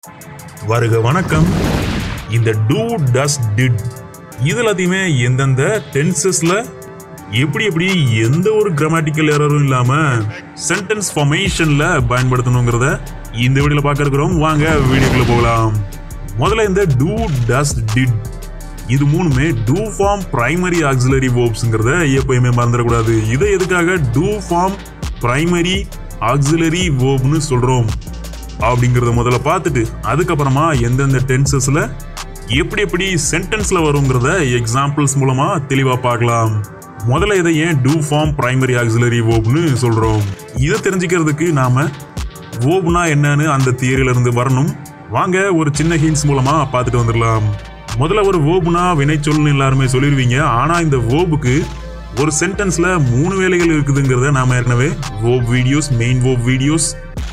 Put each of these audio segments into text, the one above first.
வருக வணக்கம். இந்த டூ டஸ் டிட் இது எல்லாத்தையுமே எந்தெந்த டென்சஸ்ல எப்படி எந்த ஒரு கிராமட்டிக்கல் எரரும் இல்லாம சென்டென்ஸ் ஃபார்மேஷன்ல பயன்படுத்தணுங்கிறத இந்த வீடியோல பார்க்க இருக்கிறோம். வாங்க வீடியோக்குள்ள போகலாம். முதல்ல இந்த டூ டஸ் டிட் இது மூணுமே டூ ஃபார்ம் பிரைமரி ஆக்சிலரி வேர்ப்ஸ்ங்கிறத எப்பயுமே மறந்துடக்கூடாது. இதை எதுக்காக டூ ஃபார்ம் பிரைமரி ஆக்சிலரி வேர்ப்னு சொல்றோம் அப்படிங்கறத முதல்ல பார்த்துட்டு அதுக்கப்புறமா எந்தெந்த டென்சஸ்ல எப்படி சென்டென்ஸ்ல வருங்கிறத எக்ஸாம்பிள்ஸ் மூலமா தெளிவா பார்க்கலாம். முதல்ல இதை ஏன் டூ ஃபார்ம் பிரைமரி ஆக்சிலரி வேர்ப்னு சொல்றோம், இதை தெரிஞ்சுக்கிறதுக்கு நாம வேர்ப்னா என்னன்னு அந்த தியரியில இருந்து வரணும். வாங்க ஒரு சின்ன ஹிண்ட்ஸ் மூலமா பார்த்துட்டு வந்துடலாம். முதல்ல ஒரு வேர்ப்னா வினைச்சொல்னு எல்லாருமே சொல்லிடுவீங்க. ஆனா இந்த வேர்புக்கு ஒரு சென்டென்ஸ்ல 3 வேலைகள் இருக்குதுங்கிறத நாம ஏற்கனவே verb videos, main verb videos,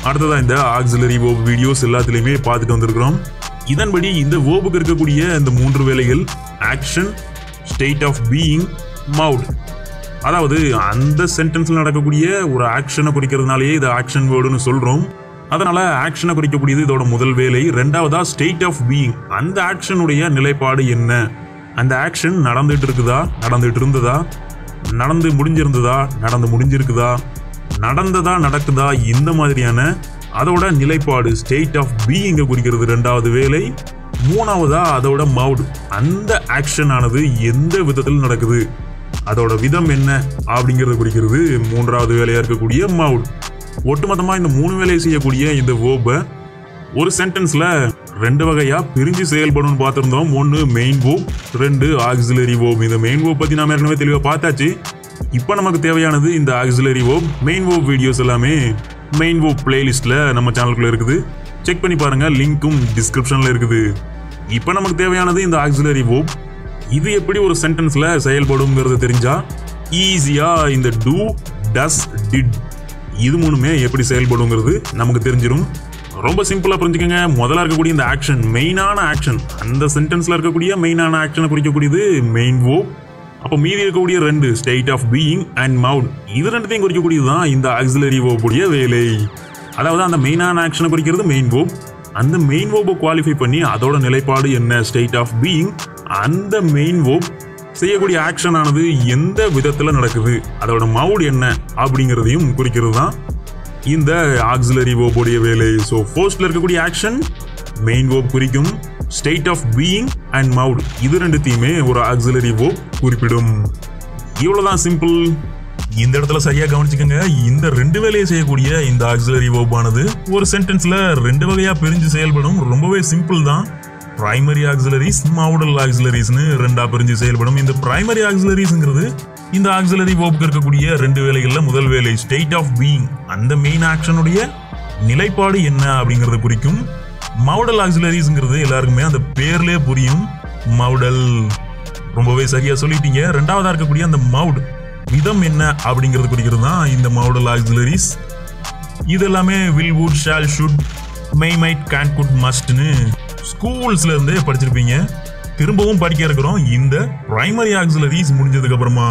அடுத்ததா இந்த ஆக்சிலரி வேர்ப் வீடியோஸ் எல்லாத்துலயுமே பார்த்துட்டு வந்திருக்கிறோம். இதன்படி இந்த வேர்புக்கு இருக்கக்கூடிய இந்த 3 வேலைகள் ஆக்ஷன், ஸ்டேட் ஆஃப் பீயிங், மவுட். அதாவது அந்த சென்டென்ஸ்ல நடக்கக்கூடிய ஒரு ஆக்ஷனை குறிக்கிறதுனாலேயே இது ஆக்ஷன் வேர்டுன்னு சொல்றோம். அதனால ஆக்ஷனை குறிக்கக்கூடியது இதோட முதல் வேலை. ரெண்டாவதா ஸ்டேட் ஆஃப் பீயிங், அந்த ஆக்ஷனுடைய நிலைப்பாடு என்ன, அந்த ஆக்ஷன் நடந்துட்டு இருக்குதா, நடந்துட்டு இருந்ததா, நடந்து முடிஞ்சிருந்ததா, நடந்து முடிஞ்சிருக்குதா, நடந்ததா, நடக்குதா, இந்த மாதிரியான அதோட நிலைப்பாடு ஸ்டேட் ஆஃப் பீயிங்கை குறிக்கிறது ரெண்டாவது வேலை. மூணாவதா அதோட மவுட், அந்த ஆக்ஷன் ஆனது எந்த விதத்தில் நடக்குது, அதோட விதம் என்ன அப்படிங்கறத குறிக்கிறது மூன்றாவது வேலையா இருக்கக்கூடிய மவுட். ஒட்டுமொத்தமா இந்த 3 வேலையை செய்யக்கூடிய இந்த வேர்பை ஒரு சென்டென்ஸ்ல 2 வகையா பிரிஞ்சு செயல்படும் பார்த்திருந்தோம். ஒன்னு மெயின் வேர்ப், 2 ஆக்சிலரி வேர்ப். இந்த மெயின் வேர்ப் பத்தி நாம ஏற்கனவே தெளிவா பார்த்தாச்சு. இப்போ நமக்கு தேவையானது இந்த auxiliary verb. Main verb videos எல்லாமே மெயின் வேர்ப் பிளேலிஸ்ட்ல நம்ம சேனலுக்குள்ள இருக்குது, செக் பண்ணி பாருங்க, லிங்க்கும் டிஸ்கிரிப்ஷன்ல இருக்குது. இப்போ நமக்கு தேவையானது இந்த ஆக்சிலரி வேர்ப். இது எப்படி ஒரு சென்டென்ஸ்ல செயல்படும்ங்கிறது தெரிஞ்சா ஈஸியா இந்த டூ டஸ் டிட் இது மூணுமே எப்படி செயல்படுங்கிறது நமக்கு தெரிஞ்சிடும். ரொம்ப சிம்பிளா புரிஞ்சுக்கங்க. முதல்ல இருக்கக்கூடிய இந்த ஆக்ஷன், மெயினான ஆக்ஷன், அந்த சென்டென்ஸ்ல இருக்கக்கூடிய மெயினான ஆக்ஷனை குறிக்கக்கூடியது மெயின் வேர்ப். அப்போ மீதி இருக்கக்கூடிய 2 ஸ்டேட் ஆஃப் பீயிங் அண்ட் மவுட், இது ரெண்டுத்தையும் குறிக்கக்கூடியதுதான் இந்த ஆக்சிலரி வேர்ப் உடைய வேலை. அதாவது அந்த மெயினான ஆக்ஷனை குறிக்கிறது மெயின் வேர்ப், அந்த மெயின் வேர்பை குவாலிஃபை பண்ணி அதோட நிலைப்பாடு என்ன ஸ்டேட் ஆஃப் பீயிங், அந்த மெயின் வேர்ப் செய்யக்கூடிய ஆக்ஷன் ஆனது எந்த விதத்துல நடக்குது, அதோட மவுட் என்ன அப்படிங்கிறதையும் குறிக்கிறது தான் இந்த ஆக்சிலரி வேர்ப் உடைய வேலை. ஸோ ஃபர்ஸ்ட்ல இருக்கக்கூடிய ஆக்ஷன் மெயின் வேர்ப் குறிக்கும், ஸ்டேட் ஆஃப் பீயிங் அண்ட் மவுட் இது ரெண்டுத்தையுமே ஒரு ஆக்சிலரி வேர்ப் குறிப்பிடும். இவ்வளவுதான் சிம்பிள். இந்த இடத்துல சரியா கவனிச்சுக்கோங்க. இந்த 2 வேலையை செய்யக்கூடிய இந்த ஆக்சிலரி வேர்ப் ஆனது ஒரு சென்டென்ஸ்ல 2 வகையா பிரிஞ்சு செயல்படும். ரொம்பவே சிம்பிள் தான். பிரைமரி ஆக்சிலரிஸ், மவுடல் ஆக்சிலரிஸ்னு 2ஆ பிரிஞ்சு செயல்படும். இந்த பிரைமரி ஆக்சிலரிஸ்ங்கிறது இந்த ஆக்சிலரி வேர்புக்கு இருக்கக்கூடிய 2 வேலைகள்ல முதல் வேலை ஸ்டேட் ஆஃப் பீயிங், அந்த மெயின் ஆக்ஷனுடைய நிலைப்பாடு என்ன அப்படிங்கறத குறிக்கும். மவுடல் ஆக்சிலரிஸ்ங்கிறது எல்லாருக்குமே அந்த பேர்லயே புரியும், மவுடல். ரொம்பவே சரியா சொல்லிட்டீங்க. ரெண்டாவதா இருக்கக்கூடிய அந்த மவுட், விதம் என்ன அப்படிங்கறது குறிக்கிறது தான் இந்த மவுடல் ஆக்சிலரிஸ். இது எல்லாமே will, would, shall, should, may, might, can, could, மஸ்ட்னு ஸ்கூல்ஸ்ல இருந்தே படிச்சிருப்பீங்க. திரும்பவும் படிக்க இருக்கிறோம் இந்த பிரைமரி ஆக்சிலரிஸ் முடிஞ்சதுக்கு அப்புறமா.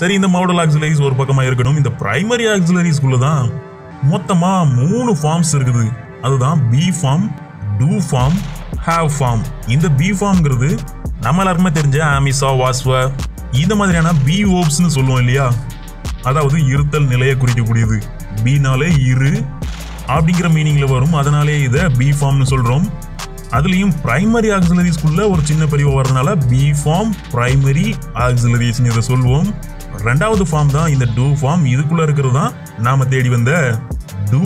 சரி, இந்த மவுடல் ஆக்சிலரிஸ் ஒரு பக்கமா இருக்கணும். இந்த பிரைமரி ஆக்சிலரிஸ்குள்ள தான் மொத்தமா 3 ஃபார்ம்ஸ் இருக்குது. அதுதான் be form, do form, have form. இந்த பி ஃபார்ம்ங்கிறது நம்ம எல்லாருக்குமே தெரிஞ்ச ஆமிசா, வாஸ்வ, இந்த மாதிரியான பி வேர்ப்ஸ்னு சொல்லுவோம் இல்லையா, அதாவது இருத்தல் நிலையை குறிக்கக்கூடியது. பினாலே இரு அப்படிங்கிற மீனிங்ல வரும், அதனாலே இதை பி ஃபார்ம்னு சொல்றோம். அதுலயும் பிரைமரி ஆக்சிலரிஸ்குள்ள ஒரு சின்ன பிரிவு வரதுனால பி ஃபார்ம் பிரைமரி ஆக்சிலரிஸ் இதை சொல்லுவோம். ரெண்டாவது ஃபார்ம் தான் இந்த டூ ஃபார்ம். இதுக்குள்ள இருக்கிறது தான் நாம தேடி வந்த டூ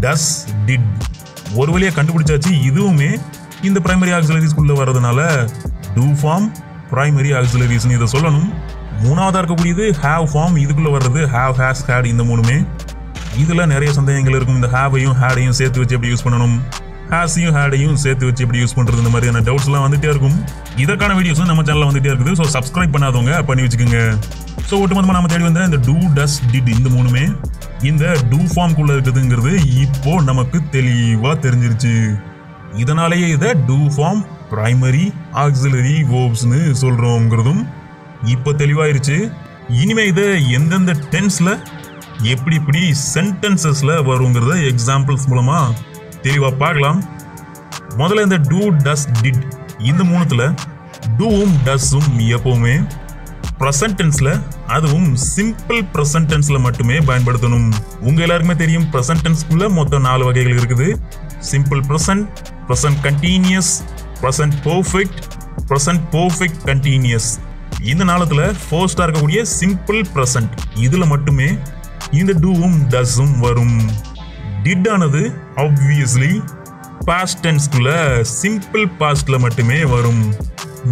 டஸ் டிட். ஒரு வழியா கண்டுபிடிச்சாச்சு. இதுவுமே இந்த பிரைமரி ஆக்சிலரிஸ்குள்ள வர்றதுனால டூ ஃபார்ம் பிரைமரி ஆக்சிலரிஸ் இதை சொல்லணும். மூணாவதா இருக்கக்கூடியது ஹேவ் ஃபார்ம். இதுக்குள்ள வர்றது ஹேவ், ஹேஸ், ஹேட். இந்த மூணுமே இதுல நிறைய சந்தேகங்கள் இருக்கும். இந்த ஹேவையும் ஹேடையும் சேர்த்து வச்சு எப்படி யூஸ் பண்ணணும், ஹேஸையும் ஹேடையும் சேர்த்து வச்சு எப்படி யூஸ் பண்றது, இந்த மாதிரியான டவுட்ஸ் எல்லாம் வந்துட்டே இருக்கும். இதற்கான வீடியோஸும் நம்ம சேனல்ல வந்துட்டே இருக்குது. ஸோ சப்ஸ்கிரைப் பண்ணாதவங்க பண்ணி வச்சுக்கோங்க. ஸோ ஒட்டுமொத்தமா நம்ம தேடி வந்த இந்த டூ டஸ் டிட் இந்த மூணுமே இந்த டூ ஃபார்ம்குள்ள இருக்குதுங்கிறது இப்போ நமக்கு தெளிவா தெரிஞ்சிருச்சு. இதனாலேயே இதை டூ ஃபார்ம் பிரைமரி ஆக்சிலரி வேர்ப்ஸ்னு சொல்றோம்ங்கிறதும் இப்போ தெளிவாயிருச்சு. இனிமே இதை எந்தெந்த டென்ஸ்ல எப்படி சென்டென்சஸ்ல வருங்கிறத எக்ஸாம்பிள்ஸ் மூலமா தெளிவா பார்க்கலாம். முதல்ல இந்த டூ டஸ் டிட் இந்த மூணுத்துல டூவும் டஸ்ஸும் எப்பவுமே ப்ரெசன்ட் டென்ஸ்ல அதுவும் சிம்பிள் ப்ரெசன்ட் டென்ஸ்ல மட்டுமே பயன்படுத்தணும். உங்க எல்லாருக்குமே தெரியும் ப்ரெசன்ட் டென்ஸ்க்குள்ள மொத்தம் 4 வகைகள் இருக்குது. Simple present, present continuous, present perfect, present perfect continuous. இந்த நாளத்துல ஃபர்ஸ்டா இருக்கக்கூடிய சிம்பிள் ப்ரெசன்ட் இதுல மட்டுமே இந்த டூவும் டஸ்ஸும் வரும். டிட் ஆனது ஆப்வியஸ்லி பாஸ்ட் டென்ஸ்க்குள்ள சிம்பிள் பாஸ்ட்ல மட்டுமே வரும்.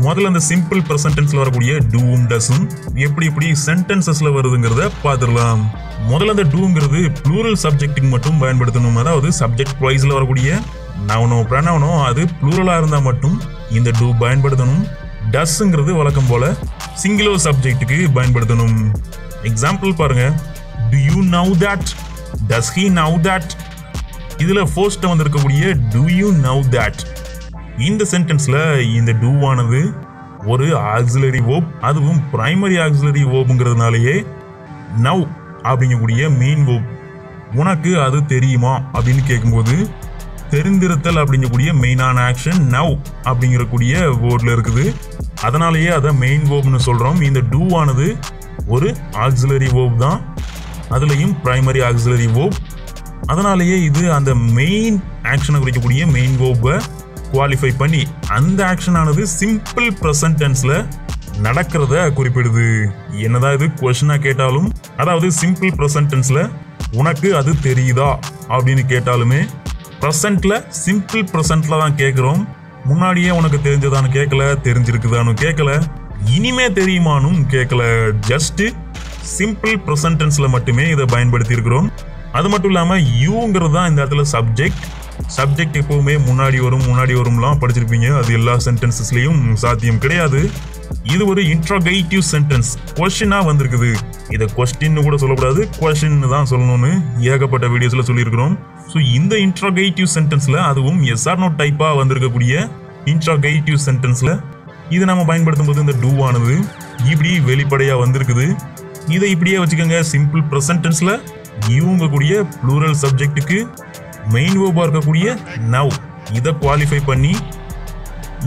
முதல்ல அந்த சிம்பிள் ப்ரெசன்ட் டென்ஸ்ல வரக்கூடிய டூவும் டஸ்ஸும் எப்படி சென்டென்சஸ்ல வருதுங்கிறத பார்த்துடலாம். முதல்ல அந்த டூங்கிறது ப்ளூரல் சப்ஜெக்ட்டுக்கு மட்டும் பயன்படுத்தணும். அதாவது சப்ஜெக்ட் வைஸ்ல வரக்கூடிய நவுனோ ப்ரனவுனோ அது ப்ளூரலா இருந்தா மட்டும் இந்த டூ பயன்படுத்தணும். டஸ்ங்கிறது வழக்கம் போல சிங்குலர் சப்ஜெக்ட்டுக்கு பயன்படுத்தணும். எக்ஸாம்பிள் பாருங்க. Do you know that? Does he know that? இதுல ஃபர்ஸ்ட் வந்திருக்கக்கூடிய do you know that இந்த சென்டென்ஸ்ல இந்த do ஆனது ஒரு ஆக்ஸிலரி verb, அதுவும் பிரைமரி ஆக்ஸிலரி verbங்கிறதுனாலயே now அப்படிங்கக்கூடிய மெயின் verb. உனக்கு அது தெரியுமா அப்படின்னு கேட்கும்போது தெரிந்திருத்தல் அப்படிங்கக்கூடிய மெயினான ஆக்ஷன் now அப்படிங்கக்கூடிய வேர்ட்ல இருக்குது. அதனாலேயே அதை மெயின் வேர்ப்னு சொல்றோம். இந்த do ஆனது ஒரு ஆக்ஸிலரி verb தான், அதுலயும் பிரைமரி ஆக்ஸிலரி verb. அதனாலேயே இது அந்த மெயின் ஆக்ஷனை குறிக்கக்கூடிய மெயின் வேர்பை குவாலிஃபை பண்ணி அந்த ஆக்ஷன் ஆனது சிம்பிள் ப்ரெசன்ட் டென்ஸ்ல நடக்கிறத குறிப்பிடுது. என்னதான் இது கொஸ்டினா கேட்டாலும், அதாவது சிம்பிள் ப்ரெசன்ட் டென்ஸ்ல உனக்கு அது தெரியுதா அப்படின்னு கேட்டாலுமே ப்ரெசன்ட்ல சிம்பிள் ப்ரெசன்ட்ல தான் கேட்கிறோம். முன்னாடியே உனக்கு தெரிஞ்சதான்னு கேட்கல, தெரிஞ்சிருக்குதான்னு கேட்கல, இனிமே தெரியுமானும் கேட்கல. ஜஸ்ட் சிம்பிள் ப்ரெசன்ட் டென்ஸ்ல மட்டுமே இதை பயன்படுத்தி இருக்கிறோம். அது மட்டும் இல்லாம யூங்கிறது தான் இந்த இடத்துல சப்ஜெக்ட். சப்ஜெக்ட் எப்பவுமே முன்னாடி வரும்லாம் படிச்சிருப்பீங்க. அது எல்லா சென்டென்சஸ்லயும் சாத்தியம் கிடையாது. இது ஒரு இன்ட்ரோகேட்டிவ் சென்டென்ஸ், கொஸ்டினா வந்திருக்குது. இதை கொஸ்டின் கூட சொல்லக்கூடாது, கொஸ்டின் தான் சொல்லணும்னு ஏகப்பட்ட வீடியோஸ்ல சொல்லியிருக்கிறோம். ஸோ இந்த இன்ட்ரோகேட்டிவ் சென்டென்ஸ்ல அதுவும் எஸ் ஆர் நோ டைப்பா வந்திருக்கக்கூடிய இன்ட்ரோகேட்டிவ் சென்டென்ஸ்ல இது நம்ம பயன்படுத்தும் போது இந்த டூ ஆனது இப்படி வெளிப்படையா வந்திருக்குது. இதை இப்படியே வச்சுக்கோங்க. சிம்பிள் ப்ரெசன்ட் டென்ஸ்ல யூங்கக்கூடிய ப்ளூரல் சப்ஜெக்ட்டுக்கு மெயின் வேர்பா இருக்கக்கூடிய நவ் இதை குவாலிஃபை பண்ணி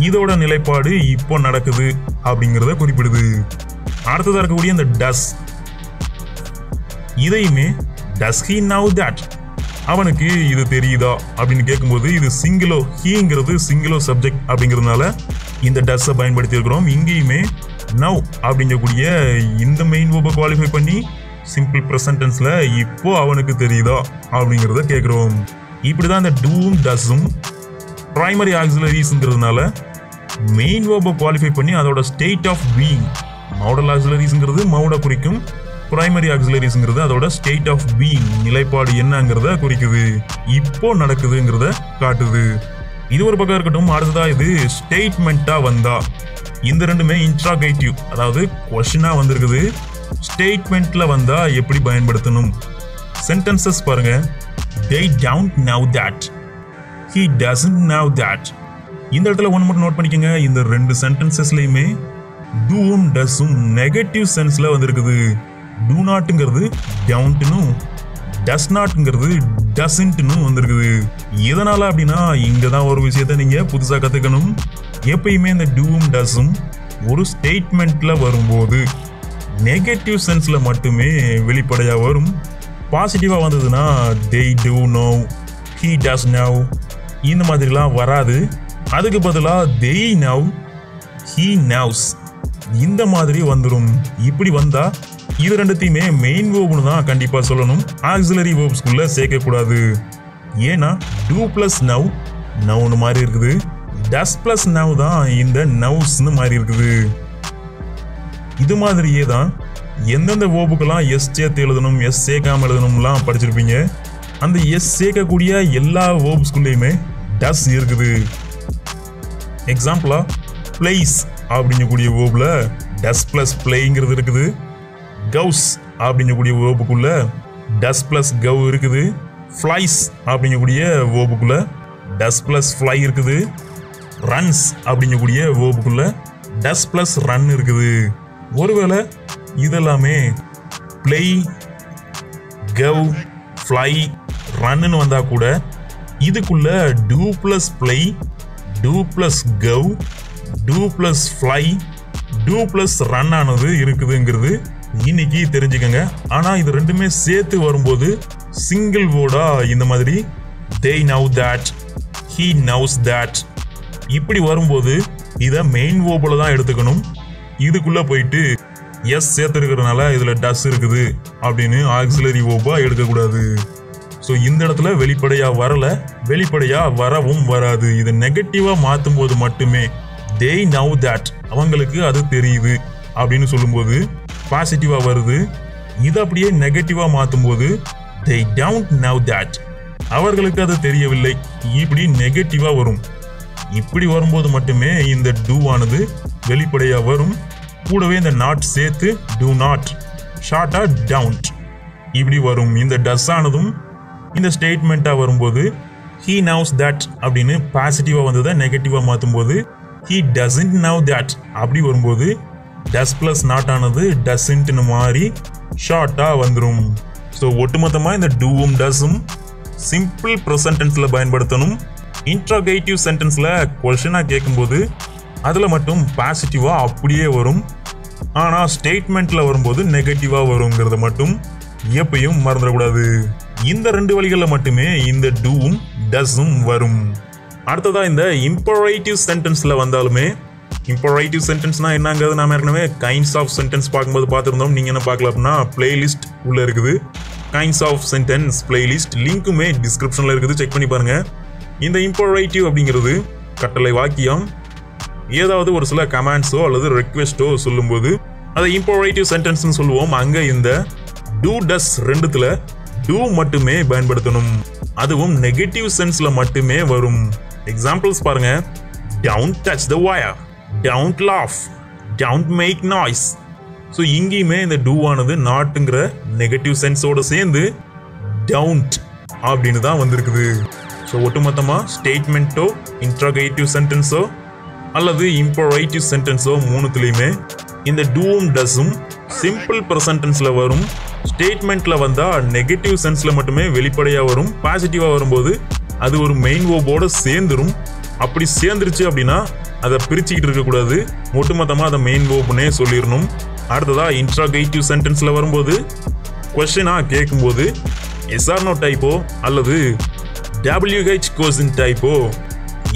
இதோட நிலைப்பாடு இப்போ நடக்குது அப்படிங்கிறத குறிப்பிடுது. அடுத்ததா இருக்கக்கூடிய இந்த டஸ், இதையுமே டஸ் ஹி நவ் தட், அவனுக்கு இது தெரியுதா அப்படின்னு கேட்கும்போது இது சிங்குலோ, ஹீங்கிறது சிங்குலோ சப்ஜெக்ட் அப்படிங்கிறதுனால இந்த டஸ்ஸை பயன்படுத்தி இருக்கிறோம். இங்கேயுமே நவ் அப்படிங்கக்கூடிய இந்த மெயின் வேர்பை குவாலிஃபை பண்ணி சிம்பிள் ப்ரெசன்ட் டென்ஸ்ல இப்போ அவனுக்கு தெரியுதா அப்படிங்கிறத கேட்குறோம். இப்படிதான் இந்த டூவும் டஸ்ஸும் பிரைமரி ஆக்ஸிலரிஸ்ங்கிறதுனால மெயின் வேர்பை குவாலிஃபை பண்ணி அதோட ஸ்டேட் ஆஃப் பீயிங், மாடல் ஆக்ஸிலரிஸ்ங்கிறது மவுட குறிக்கும், பிரைமரி ஆக்ஸிலரிஸ்ங்கிறது அதோட ஸ்டேட் ஆஃப் பீயிங் நிலைப்பாடு என்னங்கிறத குறிக்குது, இப்போ நடக்குதுங்கிறத காட்டுது. இது ஒரு பக்கம் இருக்கட்டும். அடுத்ததா இது ஸ்டேட்மெண்ட்டா வந்தா இந்த ரெண்டுமே இன்ட்ராகேட்டிவ், அதாவது கொஸ்டினா வந்திருக்குது. ஸ்டேட்மெண்ட்ல வந்தா எப்படி பயன்படுத்தணும்? சென்டென்சஸ் பாருங்க. They don't know that. He doesn't know that. இந்த இடத்துல ஒன்று மட்டும் நோட் பண்ணிக்கோங்க. இந்த ரெண்டு சென்டென்சஸ்லயுமே டூவும் டஸ்ஸும் நெகட்டிவ் சென்ஸ்ல வந்திருக்குது. டூ நாட்ங்கிறது டவுன்ட்னும், டஸ் நாட்ங்கிறது டசன்ட்னு வந்திருக்குது. எதனால அப்படின்னா இங்க தான் ஒரு விஷயத்த நீங்க புதுசா கத்துக்கணும். எப்பயுமே இந்த டூவும் டஸ்ஸும் ஒரு ஸ்டேட்மெண்ட்ல வரும்போது நெகட்டிவ் சென்ஸ்ல மட்டுமே வெளிப்படையா வரும். பாசிட்டிவா வந்ததுன்னா they do know, he does know இந்த மாதிரிலாம் வராது. அதுக்கு பதிலா they know, he knows இந்த மாதிரி வந்துடும். இப்படி வந்தா இது ரெண்டுத்தையுமே மெயின் வேர்ப்னு தான் கண்டிப்பா சொல்லணும். ஆக்ஸிலரி வேர்ப்ஸ்குள்ள சேர்க்க கூடாது. ஏன்னா டூ பிளஸ் நவ் நவுன்னு மாதிரி இருக்குது, டஸ் பிளஸ் நவ் தான் இந்த நவ்ஸ்னு மாதிரி இருக்குது. இது மாதிரியே தான் எந்தெந்த வேர்புக்கெல்லாம் எஸ் சேர்த்து எழுதணும், எஸ் சேர்க்காம எழுதணும்லாம் படிச்சிருப்பீங்க. அந்த எஸ் சேர்க்கக்கூடிய எல்லா வேர்ப்ஸ்குள்ளேயுமே டஸ் இருக்குது. எக்ஸாம்பிளா பிளேஸ் அப்படிங்கக்கூடிய வேர்ப்ல டஸ் பிளஸ் பிளேங்கிறது இருக்குது. கவுஸ் அப்படிங்கக்கூடிய வேர்புக்குள்ள டஸ் பிளஸ் கவ் இருக்குது. ஃப்ளைஸ் அப்படிங்கக்கூடிய வேர்புக்குள்ள டஸ் பிளஸ் ஃப்ளை இருக்குது. ரன்ஸ் அப்படிங்கக்கூடிய வேர்புக்குள்ள டஸ் பிளஸ் ரன் இருக்குது. ஒருவேளை இதெல்லாமே பிளே, கவ், ஃப்ளை, ரன்னு வந்தா கூட இதுக்குள்ள do plus play, do plus go, do plus fly, do plus run ஆனது இருக்குதுங்கிறது இன்னைக்கு தெரிஞ்சுக்கங்க. ஆனா இது ரெண்டுமே சேர்த்து வரும்போது சிங்கிள் வேர்டா இந்த மாதிரி they know that, he knows that இப்படி வரும்போது இதை மெயின் வேர்புல தான் எடுத்துக்கணும். இதுக்குள்ள போயிட்டு எஸ் சேர்த்து இருக்கிறதுனால இதுல டஸ் இருக்குது அப்படின்னு ஆக்சிலரி வேர்பா எடுக்கக்கூடாது. ஸோ இந்த இடத்துல வெளிப்படையா வரல, வெளிப்படையா வரவும் வராது. இதை நெகட்டிவா மாற்றும் போது மட்டுமே they know that அவங்களுக்கு அது தெரியுது அப்படின்னு சொல்லும்போது பாசிட்டிவா வருது. இதை அப்படியே நெகட்டிவா மாற்றும் போது they don't know that அவர்களுக்கு அது தெரியவில்லை இப்படி நெகட்டிவா வரும். இப்படி வரும்போது மட்டுமே இந்த do ஆனது வெளிப்படையா வரும். கூடவே இந்த நாட் சேர்த்து do not, ஷார்ட்டா don't இப்படி வரும். இந்த டஸ் ஆனதும் இந்த ஸ்டேட்மெண்ட்டா வரும்போது he knows that அப்படின்னு பாசிட்டிவா வந்ததை நெகட்டிவா மாற்றும் போது he doesn't know that அப்படி வரும்போது does plus not ஆனது doesn't மாறி ஷார்ட்டா வந்துடும். ஸோ ஒட்டுமொத்தமாக இந்த doவும் doesம் சிம்பிள் ப்ரெசன்ட் டென்ஸ்ல பயன்படுத்தணும். இன்ட்ரோகேட்டிவ் சென்டென்ஸ்ல கொஸ்டினாக கேட்கும்போது அதில் மட்டும் பாசிட்டிவா அப்படியே வரும். ஆனால் ஸ்டேட்மெண்ட்ல வரும்போது நெகட்டிவா வருங்கிறத மட்டும் எப்பயும் மறந்துடக்கூடாது. இந்த ரெண்டு வழிகளில் மட்டுமே இந்த டூவும் டஸ்ஸும் வரும். அடுத்ததா இந்த இம்பரேட்டிவ் சென்டென்ஸ்ல வந்தாலுமே, இம்பரேட்டிவ் சென்டென்ஸ்னா என்னங்கிறது நாம ஏற்கனவே கைண்ட்ஸ் ஆஃப் சென்டென்ஸ் பார்க்கும்போது பார்த்துருந்தோம். நீங்க என்ன பார்க்கல அப்படின்னா பிளேலிஸ்ட் உள்ள இருக்குது. கைண்ட்ஸ் ஆஃப் சென்டென்ஸ் பிளேலிஸ்ட் லிங்க்குமே டிஸ்கிரிப்ஷன்ல இருக்குது, செக் பண்ணி பாருங்க. இந்த இம்பரேட்டிவ் அப்படிங்கிறது கட்டளை வாக்கியம் ஏதாவது ஒரு சில கமாண்ட்ஸோ அல்லது ரெக்வெஸ்டோ சொல்லும்போது அதை இம்பரேட்டிவ் சென்டென்ஸ்னு சொல்லுவோம். அங்க இந்த டூ டஸ் ரெண்டுத்துல டூ மட்டுமே பயன்படுத்தணும். அதுவும் நெகட்டிவ் சென்ஸ்ல மட்டுமே வரும். எக்ஸாம்பிள்ஸ் பாருங்க. Don't touch the wire, don't laugh, don't make noise. So இங்கேயுமே இந்த டூ ஆனது நாட்டுங்கிற நெகட்டிவ் சென்ஸோட சேர்ந்து டவுண்ட் அப்படின்னு தான் வந்திருக்குது. ஸோ ஒட்டுமொத்தமாக ஸ்டேட்மெண்ட்டோ இன்ட்ரோகேட்டிவ் சென்டென்ஸோ அல்லது இம்பரேட்டிவ் சென்டென்ஸோ மூணுத்துலேயுமே இந்த டூவும் டஸ்ஸும் சிம்பிள் ப்ரெசன்டென்ஸில் வரும். ஸ்டேட்மெண்ட்டில் வந்தால் நெகட்டிவ் சென்ஸில் மட்டுமே வெளிப்படையாக வரும். பாசிட்டிவாக வரும்போது அது ஒரு மெயின் வேர்போட சேர்ந்துரும். அப்படி சேர்ந்துருச்சு அப்படின்னா அதை பிரிச்சுக்கிட்டு இருக்கக்கூடாது, ஒட்டுமொத்தமாக அதை மெயின் வேர்ப்னே சொல்லிடணும். அடுத்ததா இன்ட்ரோகேட்டிவ் சென்டென்ஸில் வரும்போது கொஸ்டினாக கேட்கும்போது எஸ்ஆர்னோ டைப்போ அல்லது WH கொஸ்டின் டைப்போ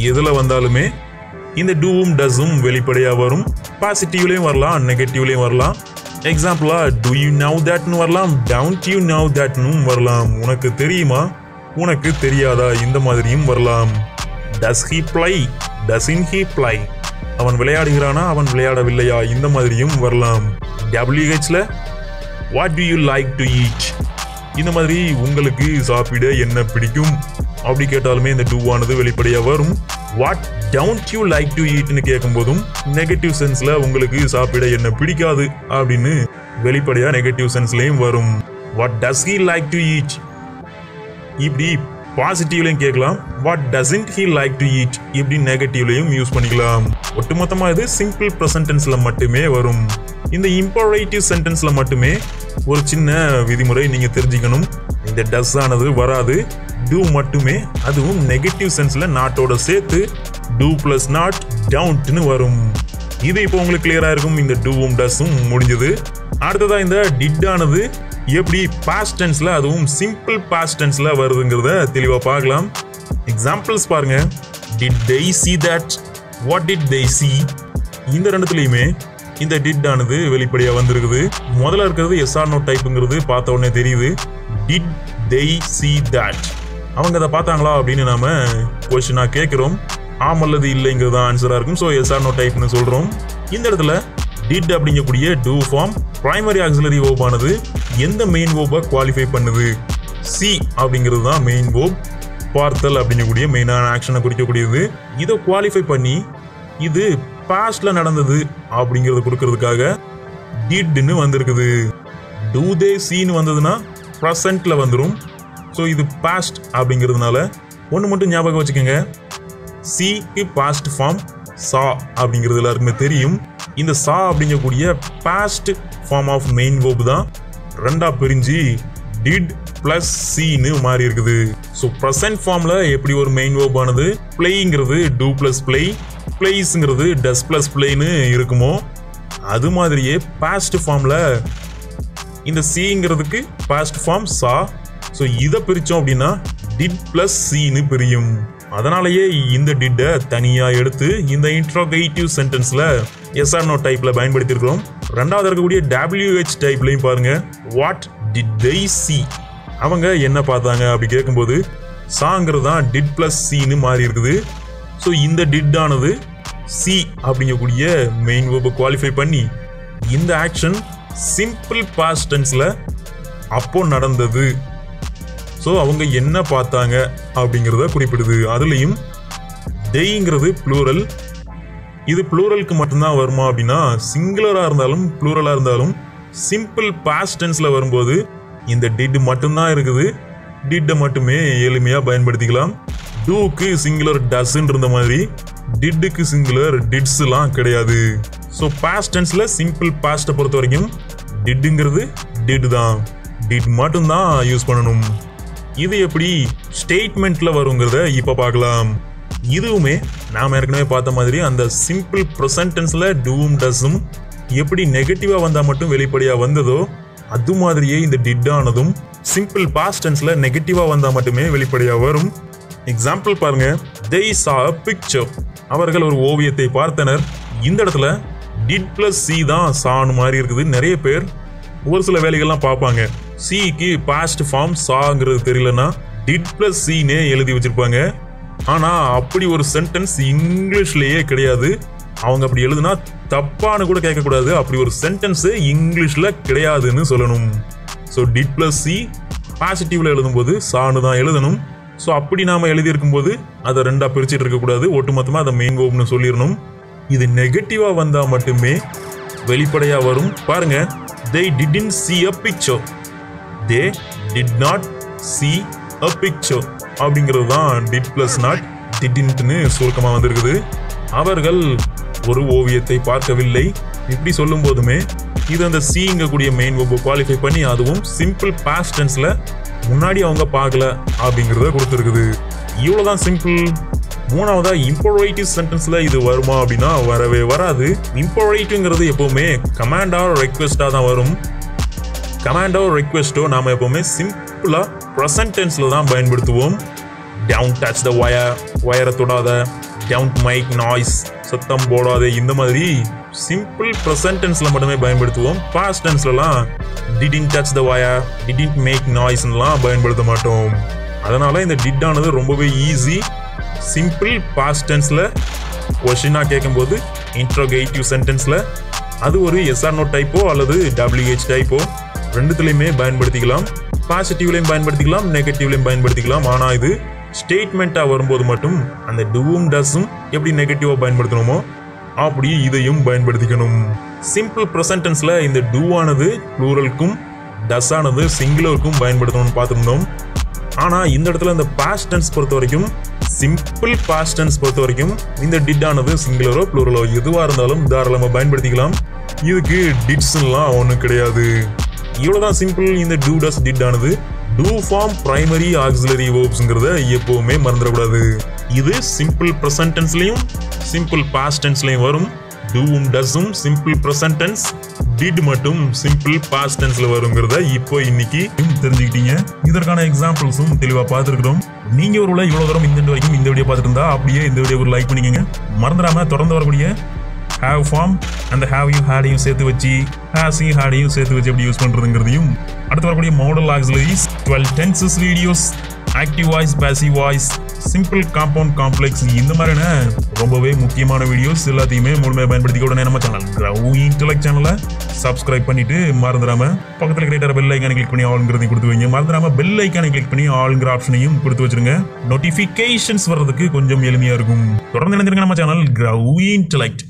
எதில் வந்தாலுமே இந்த டூவும் டஸ்ஸும் வெளிப்படையாக வரும். பாசிட்டிவ்லேயும் வரலாம், நெகட்டிவ்லேயும் வரலாம். எக்ஸாம்பிளா do you know thatன்னு வரலாம், don't you know thatன்னு வரலாம். உனக்கு தெரியுமா, உனக்கு தெரியாதா, இந்த மாதிரியும் வரலாம். does he play, doesn't he play, அவன் விளையாடுகிறானா, அவன் விளையாடவில்லையா, இந்த மாதிரியும் வரலாம். WHல what do you like to eat, இந்த மாதிரி உங்களுக்கு சாப்பிட என்ன பிடிக்கும் அப்படி கேட்டாலுமே இந்த டூ ஆனது வெளிப்படையா வரும். what don't you like to eatன்னு கேட்கும் போதும் நெகட்டிவ் சென்ஸ்ல உங்களுக்கு சாப்பிட என்ன பிடிக்காது அப்படின்னு வெளிப்படையா நெகட்டிவ் சென்ஸ்லயும் வரும். what does he like to eat, இப்படி பாசிட்டிவ்லையும் கேட்கலாம். what doesn't he like to eat, இப்படி நெகட்டிவ்லையும் யூஸ் பண்ணிக்கலாம். ஒட்டுமொத்தமா இது சிம்பிள் ப்ரெசன்ட் டென்ஸ்ல மட்டுமே வரும். இந்த இம்பரேட்டிவ் சென்டென்ஸ்ல மட்டுமே ஒரு சின்ன விதிமுறை நீங்க தெரிஞ்சுக்கணும். இந்த டஸ் ஆனது வராது, டூ மட்டுமே, அதுவும் நெகட்டிவ் சென்ஸ்ல நாட்டோட சேர்த்து டூ பிளஸ் நாட் டவுன்ட்னு வரும். இது இப்போ உங்களுக்கு கிளியரா இருக்கும். இந்த டூவும் டஸ்ஸும் முடிஞ்சது. அடுத்ததா இந்த டிட் ஆனது எப்படி பாஸ்ட் டென்ஸ்ல, அதுவும் சிம்பிள் பாஸ்ட் டென்ஸ்ல வருதுங்கிறத தெளிவா பார்க்கலாம். எக்ஸாம்பிள்ஸ் பாருங்க. did they see that, what did they see, இந்த ரெண்டுத்துலயுமே இந்த டிட் ஆனது வெளிப்படையா வந்திருக்குது. முதல்ல இருக்கிறது எஸ்ஆர்னோ டைப்புங்கிறது பார்த்த உடனே தெரியுது. did they see that, அவங்க அதை பார்த்தாங்களா அப்படின்னு நாம கொஸ்டினா கேட்கிறோம். ஆம் அல்லது இல்லைங்கிறது தான் ஆன்சரா இருக்கும். ஸோ எஸ்ஆர்னோ டைப்னு சொல்றோம். இந்த இடத்துல டிட் அப்படிங்கக்கூடிய do form primary auxiliary verb ஆனது எந்த மெயின் வேர்பை குவாலிஃபை பண்ணுது, சி அப்படிங்கிறது தான் மெயின் வேர்ப். பார்த்தல் அப்படிங்கக்கூடிய மெயினான ஆக்ஷனை குறிக்கக்கூடியது. இதை குவாலிஃபை பண்ணி இது பாஸ்ட்ல நடந்தது அப்படிங்கறத கொடுக்கறதுக்காக டிட்னு வந்திருக்குது. டூ தே சீன்னு வந்ததுன்னா ப்ரெசன்ட்ல வந்துடும். ஸோ இது பாஸ்ட் அப்படிங்கிறதுனால ஒன்று மட்டும் ஞாபகம் வச்சுக்கோங்க, சிக்கு பாஸ்ட் ஃபார்ம் சா அப்படிங்கிறது எல்லாருக்குமே தெரியும். இந்த சா அப்படிங்கக்கூடிய past form of main verb தான் ரெண்டா பிரிஞ்சு டிட் பிளஸ் சின்னு மாறி இருக்குது. ஸோ ப்ரெசன்ட் ஃபார்ம்ல எப்படி ஒரு மெயின் வேர்ப் ஆனது பிளேங்கிறது டூ பிளஸ் பிளே, பிளேஸ்ங்கிறது டஸ் பிளஸ் பிளேன்னு இருக்குமோ அது மாதிரியே பாஸ்ட் ஃபார்ம்ல இந்த சிங்கிறதுக்கு பாஸ்ட் ஃபார்ம் சா. ஸோ இதை பிரித்தோம் அப்படின்னா டிட் பிளஸ் சின்னு பிரியும். அதனாலேயே இந்த டிட்டை தனியாக எடுத்து இந்த இன்ட்ரோகேட்டிவ் சென்டென்ஸில் எஸ் ஆர் நோ டைப்பில் பயன்படுத்தியிருக்கிறோம். ரெண்டாவது இருக்கக்கூடிய WH டைப்லையும் பாருங்க, வாட் டிட் they see, அவங்க என்ன பார்த்தாங்க அப்படி கேட்கும்போது சாங்கிறது தான் டிட் பிளஸ் சின்னு மாறி இருக்குது. ஸோ இந்த டிட் ஆனது சி அப்படிங்கக்கூடிய மெயின் வேர்பை குவாலிஃபை பண்ணி இந்த ஆக்ஷன் சிம்பிள் பாஸ்ட் டென்ஸில் அப்போ நடந்தது. ஸோ அவங்க என்ன பார்த்தாங்க அப்படிங்கிறத குறிப்பிடுது. அதுலேயும் தேய்ங்கிறது ப்ளூரல். இது ப்ளூரலுக்கு மட்டும்தான் வருமா அப்படின்னா சிங்குலராக இருந்தாலும் ப்ளூரலாக இருந்தாலும் சிம்பிள் பாஸ்ட் டென்ஸில் வரும்போது இந்த டிட் மட்டும்தான் இருக்குது. டிட்டை மட்டுமே எளிமையாக பயன்படுத்திக்கலாம். டூக்கு சிங்குலர் டஸ்ன்னு இருந்த மாதிரி டிட்டுக்கு சிங்குலர் டிட்ஸ்லாம் கிடையாது. ஸோ பாஸ்ட் டென்ஸில் சிம்பிள் பாஸ்ட்டை பொறுத்த வரைக்கும் டிட்டுங்கிறது டிட் தான், டிட் மட்டும்தான் யூஸ் பண்ணணும். இது எப்படி ஸ்டேட்மெண்ட்ல வருங்கிறத இப்போ பார்க்கலாம். இதுவுமே நாம் ஏற்கனவே பார்த்த மாதிரி அந்த சிம்பிள் ப்ரெசன்ட் டென்ஸ்ல டூவும் டஸும் எப்படி நெகட்டிவா வந்தா மட்டும் வெளிப்படையா வந்ததோ அது மாதிரியே இந்த டிட் ஆனதும் சிம்பிள் பாஸ்ட் டென்ஸ்ல நெகட்டிவா வந்தா மட்டுமே வெளிப்படையா வரும். எக்ஸாம்பிள் பாருங்க, they saw a picture, அவர்கள் ஒரு ஓவியத்தை பார்த்தனர். இந்த இடத்துல டிட் பிளஸ் சி தான் சான்னு மாதிரி இருக்குது. நிறைய பேர் ஒரு சில வேலைகள்லாம் பார்ப்பாங்க, சிக்கு பாஸ்ட் ஃபார்ம் சாங்கிறது தெரியலன்னா டிட் பிளஸ் சின்னே எழுதி வச்சிருப்பாங்க. ஆனா அப்படி ஒரு சென்டென்ஸ் இங்கிலீஷ்லயே கிடையாது. அவங்க அப்படி எழுதுனா தப்பானு கூட கேட்கக்கூடாது, அப்படி ஒரு சென்டென்ஸ் இங்கிலீஷ்ல கிடையாதுன்னு சொல்லணும். ஸோ டிட் பிளஸ் சி பாசிட்டிவ்ல எழுதும்போது சான்னு தான் எழுதணும். ஸோ அப்படி நாம எழுதியிருக்கும் போது அதை ரெண்டா பிரிச்சுட்டு இருக்கக்கூடாது, ஒட்டுமொத்தமா அதை மெயின் வேர்ப்னு சொல்லிடணும். இது நெகட்டிவா வந்தா மட்டுமே வெளிப்படையா வரும். பாருங்க, they didn't see a picture, they did not see a picture அப்படிங்கிறது தான் did plus not didn'tனு சுருக்கமா வந்திருக்குது. அவர்கள் ஒரு ஓவியத்தை பார்க்கவில்லை. இப்படி சொல்லும் போதுமே இது அந்த சிங்க கூடிய மெயின் வேர்பை குவாலிஃபை பண்ணி அதுவும் சிம்பிள் பாஸ்ட் டென்ஸ்ல முன்னாடி அவங்க பார்க்கல அப்படிங்கிறத கொடுத்துருக்குது. இவ்வளவுதான் சிம்பிள். மூணாவதா இம்பரேட்டிவ் சென்டென்ஸ்ல இது வருமா அப்படின்னா வரவே வராது. இம்பரேட்டிவ்ங்கிறது எப்பவுமே கமாண்ட் ஆர் ரெக்வெஸ்டா தான் வரும். கமாண்டோ ரெக்வெஸ்டோ நாம எப்பவுமே சிம்பிளா ப்ரெசன்ட் டென்ஸ்ல தான் பயன்படுத்துவோம். டவுன்ட் டச் த வயர், வயரை தொடாத, டவுன்ட் மேக் நாய்ஸ், சத்தம் போடாதே, இந்த மாதிரி சிம்பிள் ப்ரெசன்ட் டென்ஸ்ல மட்டுமே பயன்படுத்துவோம். பாஸ்ட் டென்ஸ்லலாம் didn't touch the wire, didn't make நாய்ஸ்லாம் பயன்படுத்த மாட்டோம். அதனால இந்த டிட் ஆனது ரொம்பவே ஈஸி. சிம்பிள் பாஸ்ட் டென்ஸ்ல கொஸ்டினா கேட்கும்போது இன்ட்ரோகேட்டிவ் சென்டென்ஸ்ல அது ஒரு எஸ்ஆர் நோ டைப்போ அல்லது WH டைப்போ ரெண்டுத்துலையுமே பயன்படுத்திக்கலாம். பாசிட்டிவ்லையும் பயன்படுத்திக்கலாம், நெகட்டிவ்லையும் பயன்படுத்திக்கலாம். ஆனால் இது ஸ்டேட்மெண்ட்டாக வரும்போது மட்டும் அந்த டூவும் டஸும் எப்படி நெகட்டிவாக பயன்படுத்தணுமோ அப்படி இதையும் பயன்படுத்திக்கணும். சிம்பிள் ப்ரெசன்ட் டென்ஸ்ல இந்த டூ ஆனது ப்ளூரலுக்கும் டஸ் ஆனது சிங்குலருக்கும் பயன்படுத்தணும்னு பார்த்துருந்தோம். ஆனால் இந்த இடத்துல இந்த பாஸ்ட் டென்ஸ் பொறுத்த வரைக்கும் சிம்பிள் பாஸ்ட் டென்ஸ் பொறுத்த வரைக்கும் இந்த டிட் ஆனது சிங்குலரோ ப்ளூரலோ எதுவாக இருந்தாலும் தாராளமாக பயன்படுத்திக்கலாம். இதுக்கு டிட்ஸ்லாம் ஒன்றும் கிடையாது. இவ்வளோதான் சிம்பிள். இந்த டூ டஸ் டிட் ஆனது டூ ஃபார்ம் பிரைமரி ஆக்சிலரி வேர்ப்ஸ்ங்கிறத எப்பவுமே மறந்துடக்கூடாது. இது சிம்பிள் ப்ரெசன்ட் டென்ஸ்லையும் சிம்பிள் பாஸ்ட் டென்ஸ்லையும் வரும். டூவும் டஸும் சிம்பிள் ப்ரெசன்ட் டென்ஸ், டிட் மட்டும் சிம்பிள் பாஸ்ட் டென்ஸ்ல வருங்கிறத இப்போ இன்னைக்கு தெரிஞ்சுக்கிட்டீங்க. இதற்கான எக்ஸாம்பிள்ஸும் தெளிவாக பார்த்துருக்கிறோம். நீங்க ஒரு இவ்வளவு தூரம் இந்த வரைக்கும் இந்த வீடியோ பார்த்துட்டு இருந்தா அப்படியே இந்த வீடியோ ஒரு லைக் பண்ணிக்கங்க. மறந்துடாம தொடர்ந்து வரக்கூடிய ஹேவ் ஃபார்ம் அந்த ஹேவ் யூ ஹேடையும் சேர்த்து வச்சு ஹேஸையும் ஹேடையும் சேர்த்து வச்சு எப்படி யூஸ் பண்றதுங்கிறதையும், அடுத்து வரக்கூடிய model ஆக்சிலரிஸ், 12 tenses videos, active voice, passive voice, simple compound complex, இந்த மாதிரியான ரொம்பவே முக்கியமான வீடியோஸ் எல்லாத்தையுமே முழுமையாக பயன்படுத்திக்க உடனே நம்ம சேனல் கிரவு இன்டெலெக்ட் சேனலை சப்ஸ்கிரைப் பண்ணிட்டு மறந்துடாம பக்கத்தில் கிடைக்கிற பெல் ஐக்கானை கிளிக் பண்ணி ஆளுங்கிறதையும் கொடுத்து வைங்க. மறந்துடாம பெல் ஐக்கானை கிளிக் பண்ணி ஆளுங்கிற ஆப்ஷனையும் கொடுத்து வச்சிருங்க. நோட்டிஃபிகேஷன்ஸ் வர்றதுக்கு கொஞ்சம் எளிமையா இருக்கும். தொடர்ந்து இணைந்திருங்க நம்ம சேனல் கிரவு இன்டெலெக்ட்.